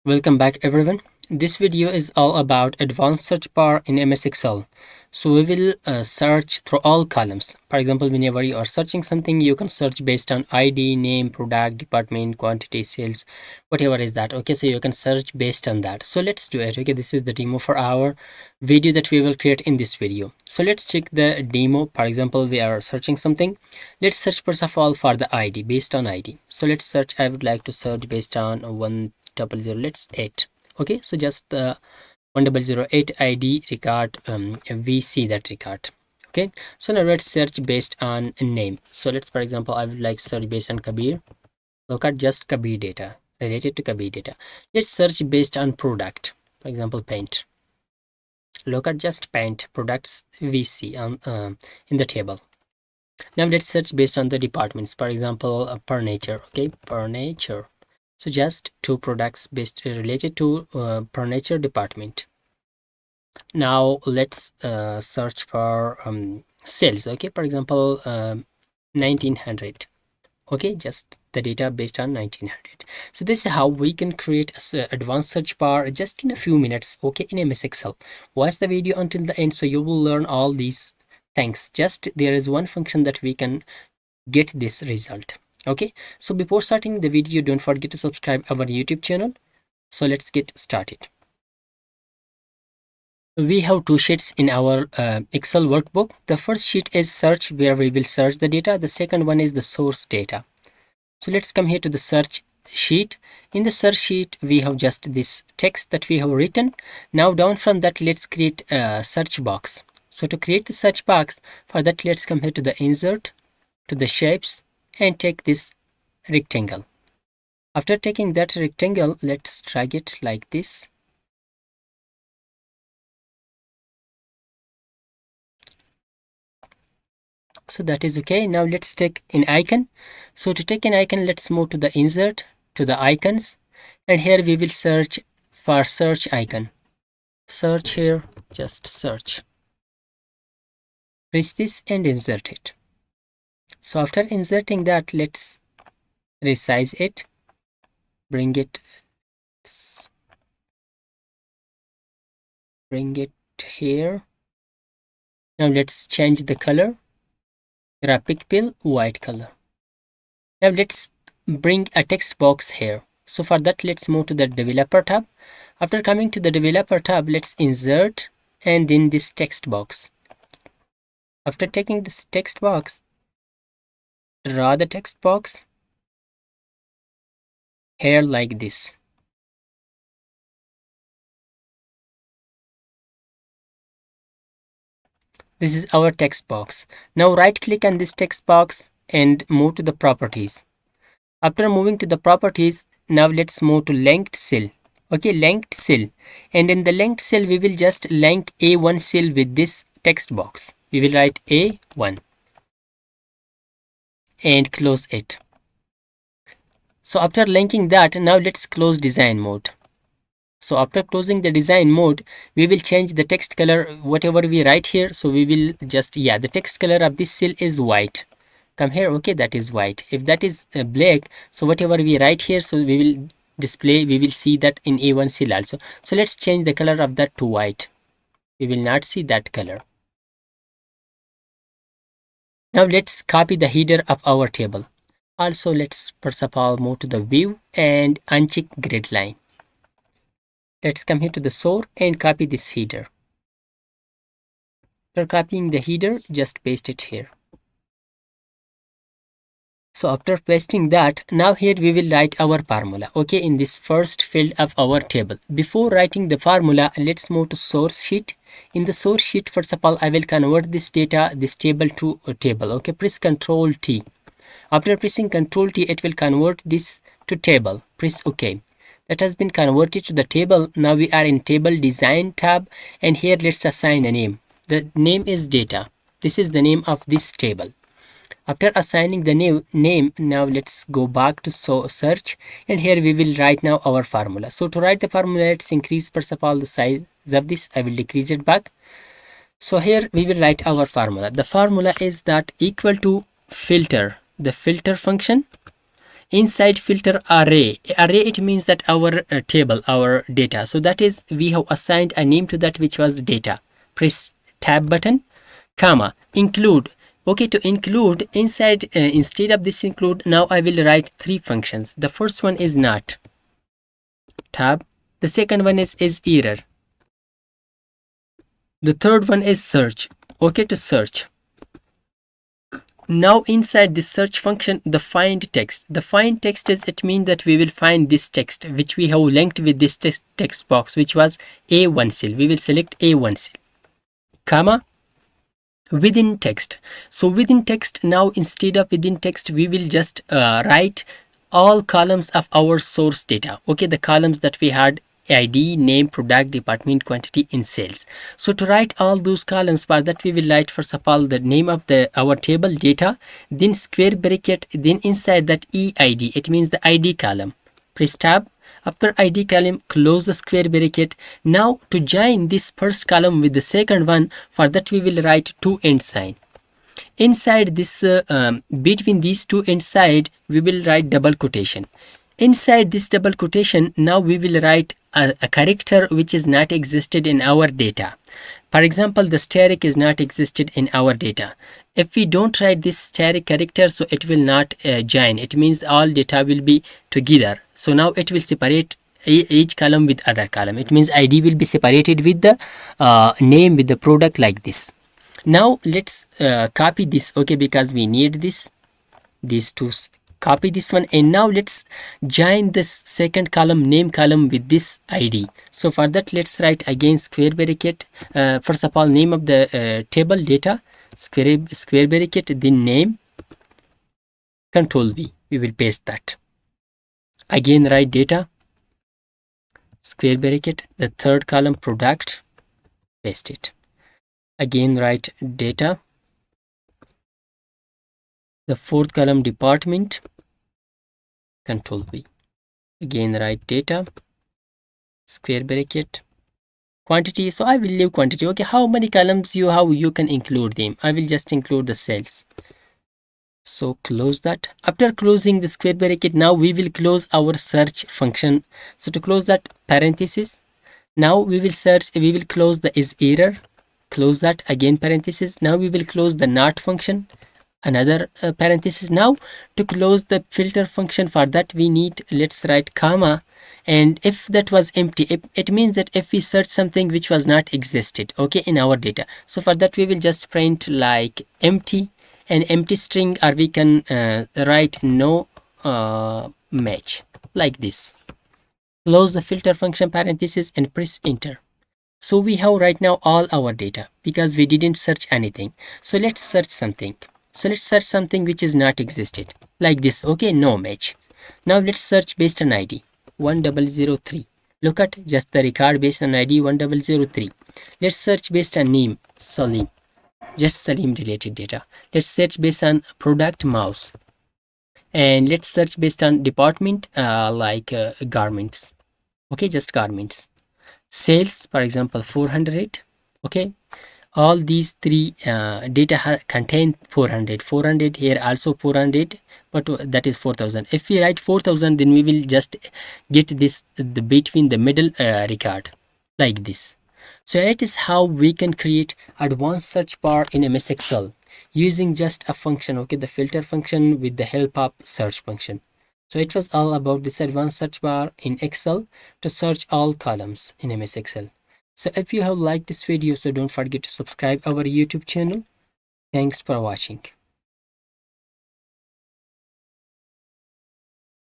Welcome back everyone. This video is all about advanced search bar in MS Excel. So we will search through all columns. For example, whenever you are searching something, you can search based on ID, name, product, department, quantity, sales, whatever is that. Okay, so you can search based on that. So let's do it. Okay, this is the demo for our video that we will create in this video. So let's check the demo. For example, we are searching something. Let's search first of all for the ID, based on ID. So let's search. I would like to search based on 100. Let's 8. Okay, so just 1008 ID record. We see that record. Okay, so now let's search based on name. So let's, for example, I would like search based on Kabir. Look at just Kabir data, related to Kabir data. Let's search based on product. For example, paint. Look at just paint products we see on in the table. Now let's search based on the departments. For example, furniture. Okay, furniture. So just two products based related to furniture department. Now let's search for sales. Okay, for example, 1900. Okay, just the data based on 1900. So this is how we can create an advanced search bar just in a few minutes. Okay, in MS Excel. Watch the video until the end so you will learn all these things. Just there is one function that we can get this result. Okay, so before starting the video, don't forget to subscribe our YouTube channel. So let's get started. We have two sheets in our Excel workbook. The first sheet is search, where we will search the data. The second one is the source data. So let's come here to the search sheet. In the search sheet, we have just this text that we have written. Now down from that, let's create a search box. So to create the search box, for that let's come here to the insert, to the shapes, and take this rectangle. After taking that rectangle, let's drag it like this. So that is okay. Now let's take an icon. So to take an icon, let's move to the insert, to the icons, and here we will search for search icon. Search here, just search. Press this and insert it. So after inserting that, let's resize it, bring it here. Now let's change the color, graphic fill white color. Now let's bring a text box here. So for that, let's move to the developer tab. After coming to the developer tab, let's insert and then this text box. After taking this text box, draw the text box here like this. This is our text box. Now right click on this text box and move to the properties. After moving to the properties, now let's move to linked cell. Okay, linked cell. And in the linked cell, we will just link A1 cell with this text box. We will write A1 and close it. So after linking that, now let's close design mode. So after closing the design mode, we will change the text color, whatever we write here. So we will just, the text color of this cell is white. Come here, okay, that is white. If that is black, so whatever we write here, so we will display, we will see that in A1 cell also. So let's change the color of that to white. We will not see that color. Now let's copy the header of our table. Also, let's first of all move to the view and uncheck grid line. Let's come here to the source and copy this header. After copying the header, just paste it here. So after pasting that, now here we will write our formula. Okay, in this first field of our table. Before writing the formula, let's move to source sheet. In the source sheet, first of all, I will convert this data, this table to a table. Okay, press Ctrl T. After pressing Ctrl T, it will convert this to table. Press OK. That has been converted to the table. Now we are in table design tab, and here let's assign a name. The name is data. This is the name of this table. After assigning the name, now let's go back to search, and here we will write now our formula. So to write the formula, let's increase first of all the size of this. I will decrease it back. So here we will write our formula. The formula is that equal to filter, the filter function, inside filter array. Array, it means that our table, our data. So that is, we have assigned a name to that, which was data. Press tab button, comma, include. Okay, to include inside, instead of this include, now I will write three functions. The first one is not, tab. The second one is error. The third one is search. Okay, to search. Now inside this search function, the find text. The find text is, it means that we will find this text which we have linked with this text box, which was A1 cell. We will select A1 cell, comma, within text. So within text, now instead of within text, we will just write all columns of our source data. Okay, the columns that we had: ID, name, product, department, quantity in sales. So to write all those columns, for that we will write first of all the name of our table data, then square bracket, then inside that EID, it means the ID column. Press tab. After ID column, close the square bracket. Now to join this first column with the second one, for that we will write two end sign. Inside this, between these two inside, we will write double quotation. Inside this double quotation, now we will write a character which is not existed in our data. For example, the steric is not existed in our data. If we don't write this steric character, so it will not join. It means all data will be together. So now it will separate each column with other column. It means ID will be separated with the name, with the product, like this. Now let's copy this, okay, because we need these two. Copy this one, and now let's join this second column, name column, with this ID. So for that, let's write again square bracket. First of all, name of the table data, square bracket, then name, Control V. We will paste that. Again write data, square bracket, the third column product, paste it. Again write data, the fourth column department, Control V. Again write data, square bracket, quantity. So I will leave quantity. Okay, how many columns you have, you can include them. I will just include the sales. So close that. After closing the square bracket, now we will close our search function. So to close that, parenthesis. Now we will search, we will close the is error. Close that, again parenthesis. Now we will close the not function, another parenthesis. Now to close the filter function, for that we need, let's write comma, and if that was empty, it means that if we search something which was not existed, okay, in our data, so for that we will just print like empty, an empty string, or we can write no match, like this. Close the filter function parenthesis and press enter. So we have right now all our data because we didn't search anything. So let's search something. So let's search something which is not existed, like this. Okay, no match. Now let's search based on ID 1003. Look at just the record based on ID 1003. Let's search based on name, Salim, just Salim related data. Let's search based on product, mouse, and let's search based on department, like garments. Okay, just garments. Sales, for example, 400. Okay, all these three data contain 400 here, also 400, but that is 4000. If we write 4000, then we will just get this between the middle record, like this. So that is how we can create advanced search bar in MS Excel using just a function, okay, the filter function with the help of search function. So it was all about this advanced search bar in Excel to search all columns in MS Excel. So if you have liked this video, so don't forget to subscribe our YouTube channel. Thanks for watching.